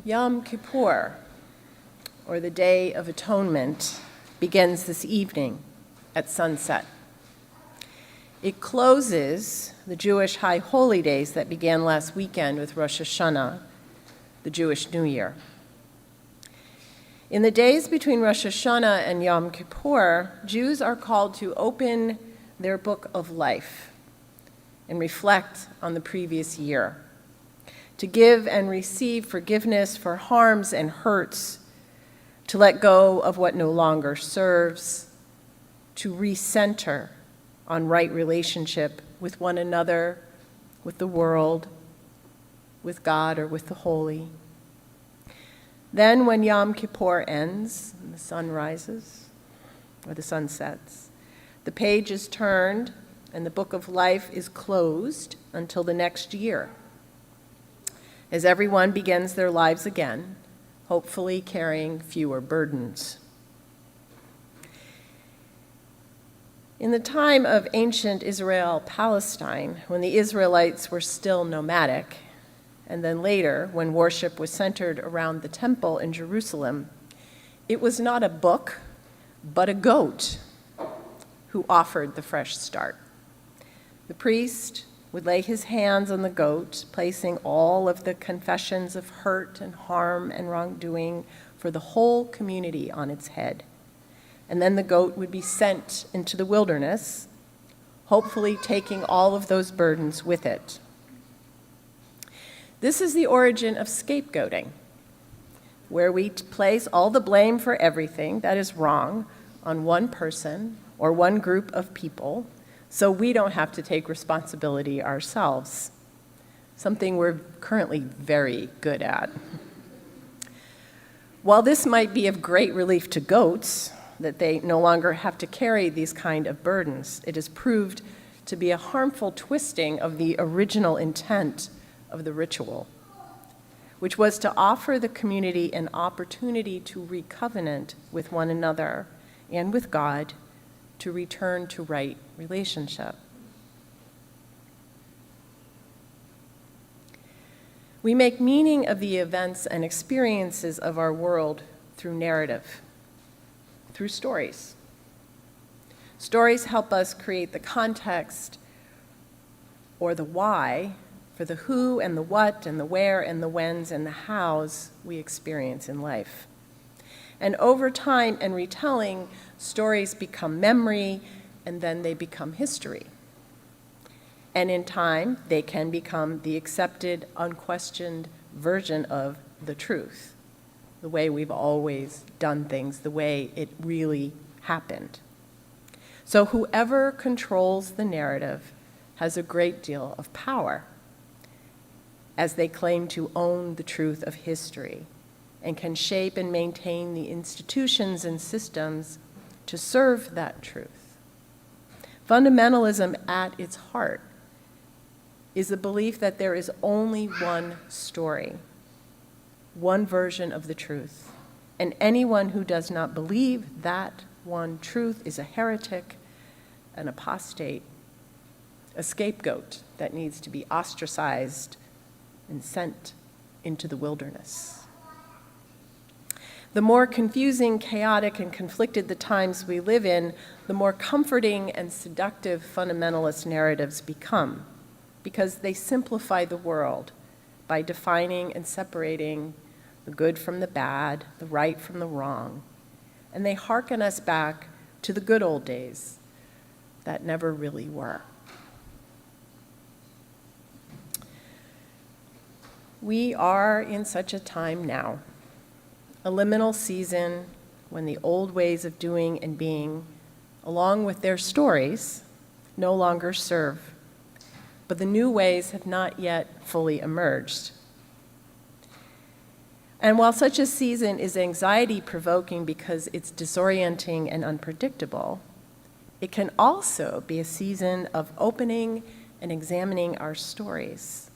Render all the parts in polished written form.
Yom Kippur, or the Day of Atonement, begins this evening at sunset. It closes the Jewish high holy days that began last weekend with Rosh Hashanah, the Jewish New Year. In the days between Rosh Hashanah and Yom Kippur, Jews are called to open their book of life and reflect on the previous year, to give and receive forgiveness for harms and hurts, to let go of what no longer serves, to recenter on right relationship with one another, with the world, with God, or with the holy. Then when Yom Kippur ends and the sun rises, or the sun sets, the page is turned and the book of life is closed until the next year, as everyone begins their lives again, hopefully carrying fewer burdens. In the time of ancient Israel-Palestine, when the Israelites were still nomadic, and then later, when worship was centered around the temple in Jerusalem, it was not a book, but a goat who offered the fresh start. The priest would lay his hands on the goat, placing all of the confessions of hurt and harm and wrongdoing for the whole community on its head. And then the goat would be sent into the wilderness, hopefully taking all of those burdens with it. This is the origin of scapegoating, where we place all the blame for everything that is wrong on one person or one group of people, so we don't have to take responsibility ourselves, something we're currently very good at. While this might be of great relief to goats, that they no longer have to carry these kind of burdens, it has proved to be a harmful twisting of the original intent of the ritual, which was to offer the community an opportunity to recovenant with one another and with God, to return to right relationship. We make meaning of the events and experiences of our world through narrative, through stories. Stories help us create the context or the why for the who and the what and the where and the whens and the hows we experience in life. And over time and retelling, stories become memory, and then they become history. And in time, they can become the accepted, unquestioned version of the truth, the way we've always done things, the way it really happened. So whoever controls the narrative has a great deal of power, as they claim to own the truth of history and can shape and maintain the institutions and systems to serve that truth. Fundamentalism at its heart is the belief that there is only one story, one version of the truth, and anyone who does not believe that one truth is a heretic, an apostate, a scapegoat that needs to be ostracized and sent into the wilderness. The more confusing, chaotic, and conflicted the times we live in, the more comforting and seductive fundamentalist narratives become, because they simplify the world by defining and separating the good from the bad, the right from the wrong, and they hearken us back to the good old days that never really were. We are in such a time now, a liminal season when the old ways of doing and being, along with their stories, no longer serve, but the new ways have not yet fully emerged. And while such a season is anxiety-provoking because it's disorienting and unpredictable, it can also be a season of opening and examining our stories,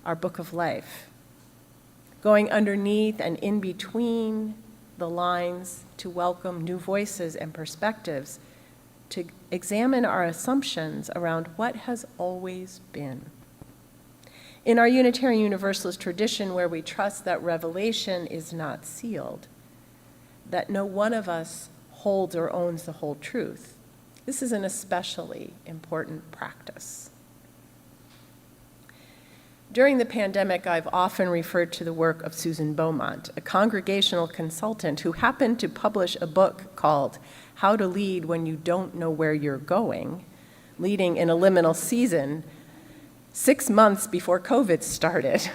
our book of life, going underneath and in between the lines to welcome new voices and perspectives, to examine our assumptions around what has always been. In our Unitarian Universalist tradition, where we trust that revelation is not sealed, that no one of us holds or owns the whole truth, this is an especially important practice. During the pandemic, I've often referred to the work of Susan Beaumont, a congregational consultant who happened to publish a book called How to Lead When You Don't Know Where You're Going, leading in a liminal season 6 months before COVID started.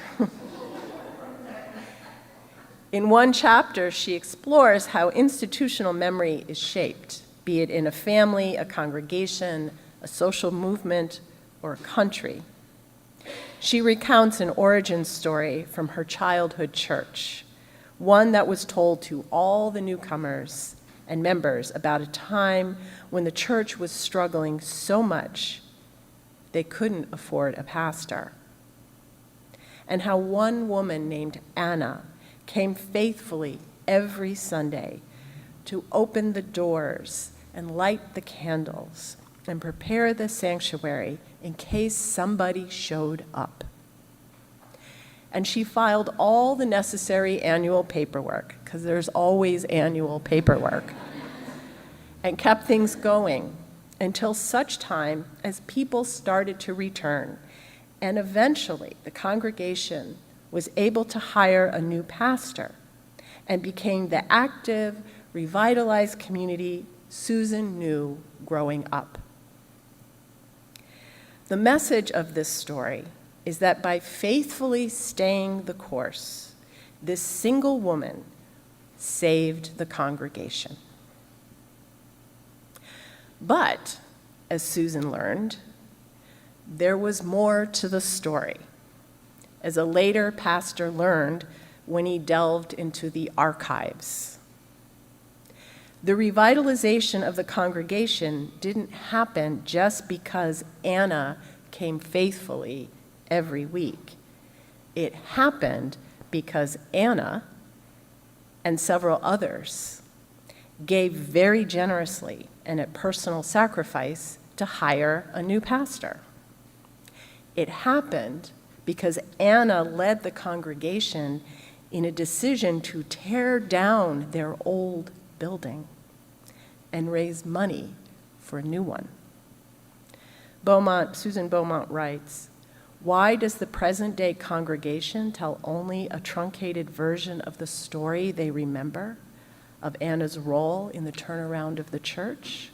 In one chapter, she explores how institutional memory is shaped, be it in a family, a congregation, a social movement, or a country. She recounts an origin story from her childhood church, one that was told to all the newcomers and members about a time when the church was struggling so much they couldn't afford a pastor, and how one woman named Anna came faithfully every Sunday to open the doors and light the candles and prepare the sanctuary in case somebody showed up. And she filed all the necessary annual paperwork, because there's always annual paperwork, and kept things going until such time as people started to return. And eventually, the congregation was able to hire a new pastor and became the active, revitalized community Susan knew growing up. The message of this story is that by faithfully staying the course, this single woman saved the congregation. But, as Susan learned, there was more to the story, as a later pastor learned when he delved into the archives. The revitalization of the congregation didn't happen just because Anna came faithfully every week. It happened because Anna and several others gave very generously and at personal sacrifice to hire a new pastor. It happened because Anna led the congregation in a decision to tear down their old building and raise money for a new one. Susan Beaumont writes, "Why does the present-day congregation tell only a truncated version of the story they remember of Anna's role in the turnaround of the church?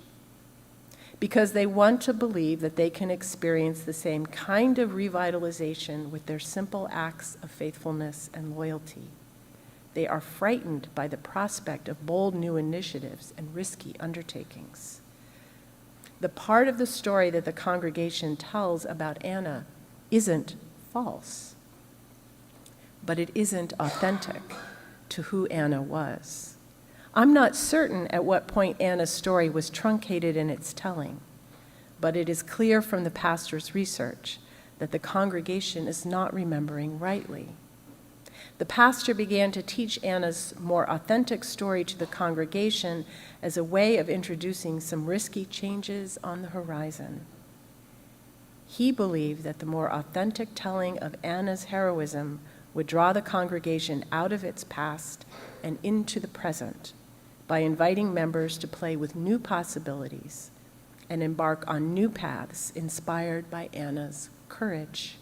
Because they want to believe that they can experience the same kind of revitalization with their simple acts of faithfulness and loyalty. They are frightened by the prospect of bold new initiatives and risky undertakings. The part of the story that the congregation tells about Anna isn't false, but it isn't authentic to who Anna was. I'm not certain at what point Anna's story was truncated in its telling, but it is clear from the pastor's research that the congregation is not remembering rightly. The pastor began to teach Anna's more authentic story to the congregation as a way of introducing some risky changes on the horizon. He believed that the more authentic telling of Anna's heroism would draw the congregation out of its past and into the present by inviting members to play with new possibilities and embark on new paths inspired by Anna's courage.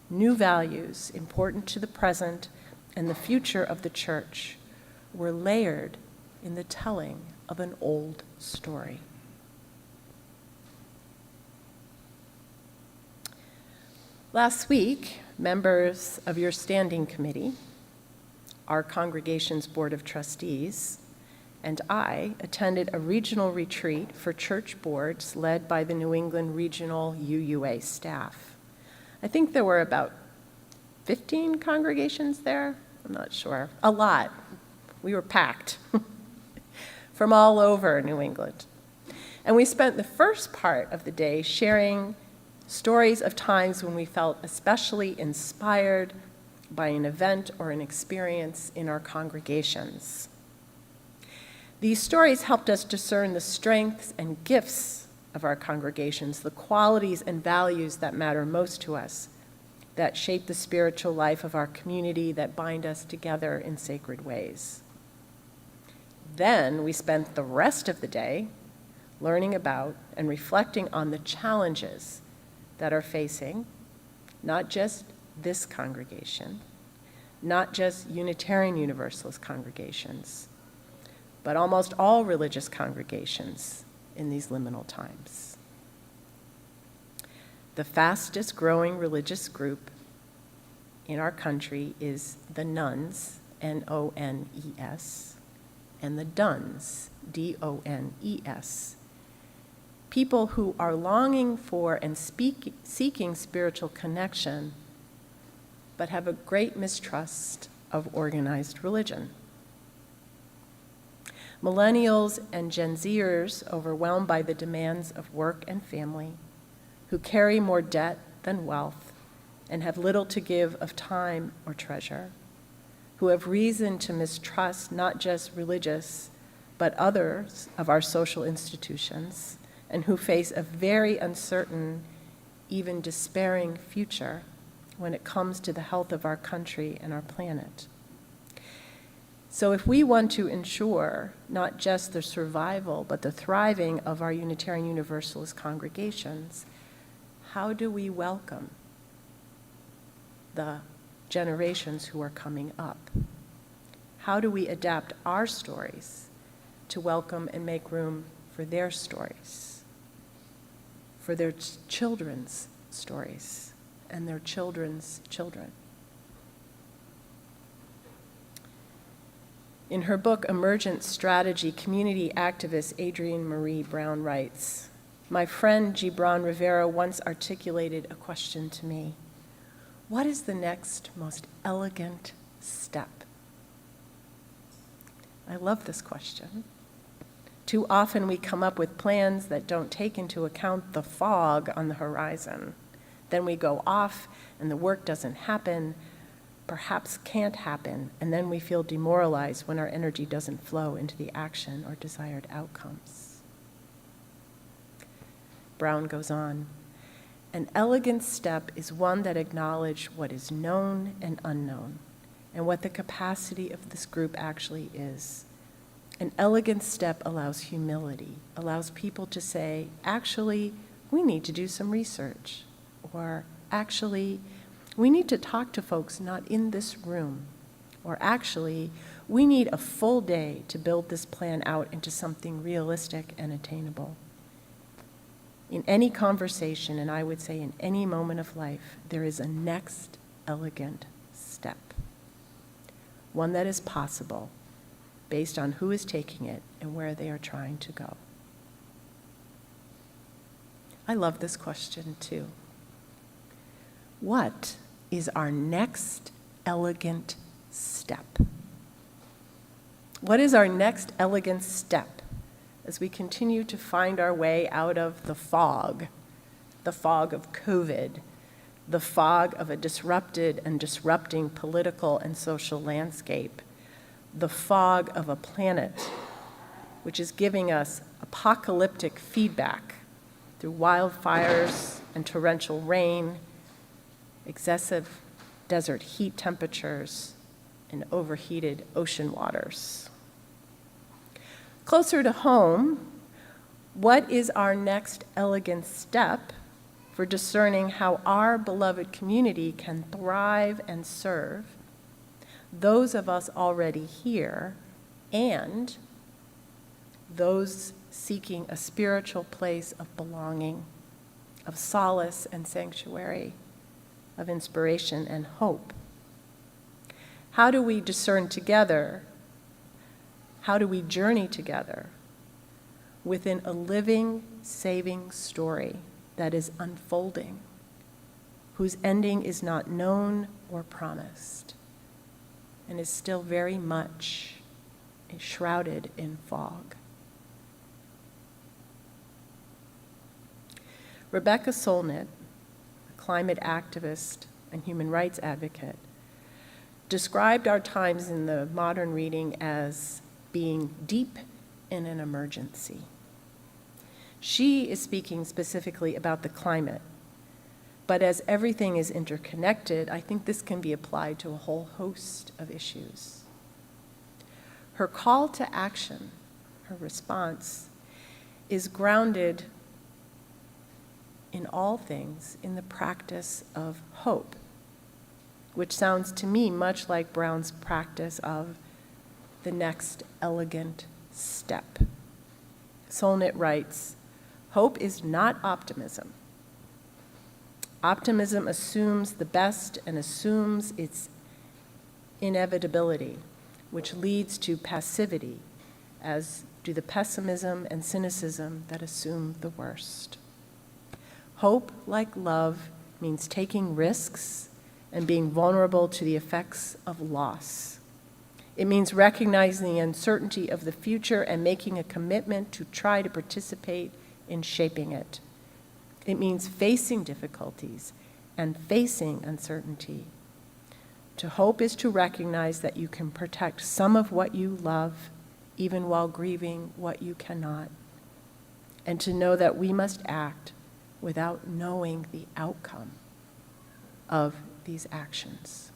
New values important to the present and the future of the church were layered in the telling of an old story." Last week, members of your standing committee, our congregation's board of trustees, and I attended a regional retreat for church boards led by the New England Regional UUA staff. I think there were about 15 congregations there. I'm not sure. A lot. We were packed from all over New England. And we spent the first part of the day sharing stories of times when we felt especially inspired by an event or an experience in our congregations. These stories helped us discern the strengths and gifts of our congregations, the qualities and values that matter most to us. that shape the spiritual life of our community, that bind us together in sacred ways. Then we spent the rest of the day learning about and reflecting on the challenges that are facing not just this congregation, not just Unitarian Universalist congregations, but almost all religious congregations in these liminal times. The fastest growing religious group in our country is the nuns, N-O-N-E-S, and the duns, D-O-N-E-S. People who are longing for and seeking spiritual connection, but have a great mistrust of organized religion. Millennials and Gen Zers, overwhelmed by the demands of work and family, who carry more debt than wealth and have little to give of time or treasure, who have reason to mistrust not just religious, but others of our social institutions, and who face a very uncertain, even despairing future when it comes to the health of our country and our planet. So if we want to ensure not just the survival, but the thriving of our Unitarian Universalist congregations, how do we welcome the generations who are coming up? How do we adapt our stories to welcome and make room for their stories, for their children's stories, and their children's children? In her book, Emergent Strategy, community activist Adrienne Marie Brown writes, "My friend Gibran Rivera once articulated a question to me. What is the next most elegant step?" I love this question. Too often we come up with plans that don't take into account the fog on the horizon. Then we go off and the work doesn't happen, perhaps can't happen, and then we feel demoralized when our energy doesn't flow into the action or desired outcomes. Brown goes on, "An elegant step is one that acknowledges what is known and unknown, and what the capacity of this group actually is. An elegant step allows humility, allows people to say, actually, we need to do some research, or actually, we need to talk to folks not in this room, or actually, we need a full day to build this plan out into something realistic and attainable." In any conversation, and I would say in any moment of life, there is a next elegant step, one that is possible based on who is taking it and where they are trying to go. I love this question too. What is our next elegant step? What is our next elegant step as we continue to find our way out of the fog of COVID, the fog of a disrupted and disrupting political and social landscape, the fog of a planet which is giving us apocalyptic feedback through wildfires and torrential rain, excessive desert heat temperatures, and overheated ocean waters? Closer to home, what is our next elegant step for discerning how our beloved community can thrive and serve those of us already here and those seeking a spiritual place of belonging, of solace and sanctuary, of inspiration and hope? How do we discern together? How do we journey together within a living, saving story that is unfolding, whose ending is not known or promised, and is still very much shrouded in fog? Rebecca Solnit, a climate activist and human rights advocate, described our times in the modern reading as being deep in an emergency. She is speaking specifically about the climate, But as everything is interconnected, I think this can be applied to a whole host of issues. Her call to action, her response, is grounded in all things in the practice of hope, which sounds to me much like Brown's practice of the next elegant step. Solnit writes, "Hope is not optimism. Optimism assumes the best and assumes its inevitability, which leads to passivity, as do the pessimism and cynicism that assume the worst. Hope, like love, means taking risks and being vulnerable to the effects of loss. It means recognizing the uncertainty of the future and making a commitment to try to participate in shaping it. It means facing difficulties and facing uncertainty. To hope is to recognize that you can protect some of what you love, even while grieving what you cannot, and to know that we must act without knowing the outcome of these actions."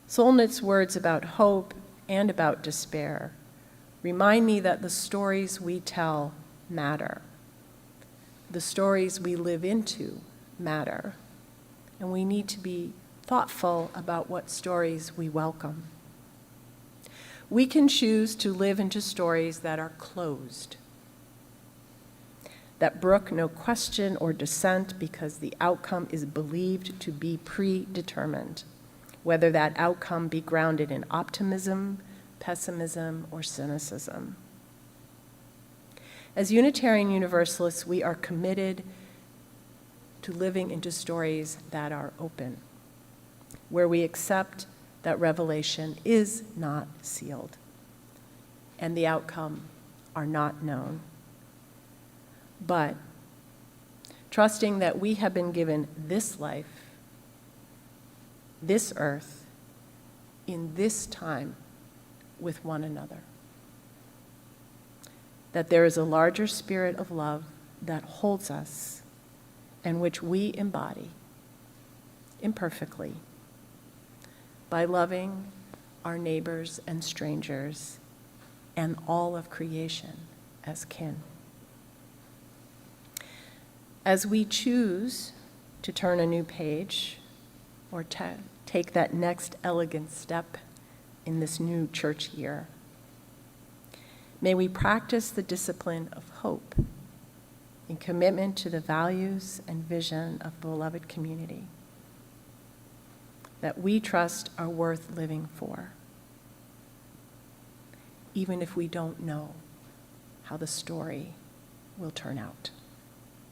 Solnit's words about hope and about despair remind me that the stories we tell matter. The stories we live into matter, and we need to be thoughtful about what stories we welcome. We can choose to live into stories that are closed, that brook no question or dissent because the outcome is believed to be predetermined, whether that outcome be grounded in optimism, pessimism, or cynicism. As Unitarian Universalists, we are committed to living into stories that are open, where we accept that revelation is not sealed and the outcome are not known. But trusting that we have been given this life, this earth, in this time with one another. That there is a larger spirit of love that holds us and which we embody imperfectly by loving our neighbors and strangers and all of creation as kin. As we choose to turn a new page or take that next elegant step in this new church year, may we practice the discipline of hope in commitment to the values and vision of beloved community that we trust are worth living for, even if we don't know how the story will turn out.